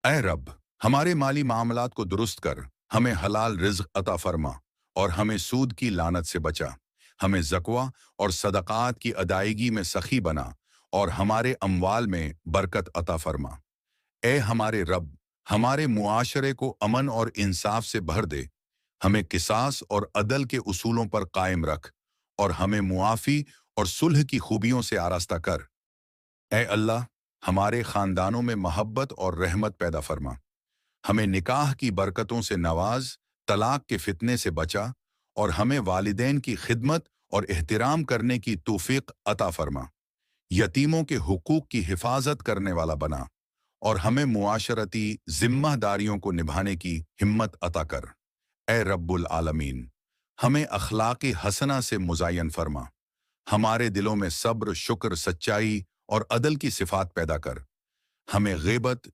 اے رب، ہمارے مالی معاملات کو درست کر، ہمیں حلال رزق عطا فرما اور ہمیں سود کی لعنت سے بچا۔ ہمیں زکوہ اور صدقات کی ادائیگی میں سخی بنا اور ہمارے اموال میں برکت عطا فرما۔ اے ہمارے رب، ہمارے معاشرے کو امن اور انصاف سے بھر دے، ہمیں قصاص اور عدل کے اصولوں پر قائم رکھ اور ہمیں معافی اور صلح کی خوبیوں سے آراستہ کر۔ اے اللہ، ہمارے خاندانوں میں محبت اور رحمت پیدا فرما، ہمیں نکاح کی برکتوں سے نواز، طلاق کے فتنے سے بچا اور ہمیں والدین کی خدمت اور احترام کرنے کی توفیق عطا فرما۔ یتیموں کے حقوق کی حفاظت کرنے والا بنا اور ہمیں معاشرتی ذمہ داریوں کو نبھانے کی ہمت عطا کر۔ اے رب العالمین، ہمیں اخلاق حسنہ سے مزین فرما، ہمارے دلوں میں صبر، شکر، سچائی اور عدل کی صفات پیدا کر۔ ہمیں غیبت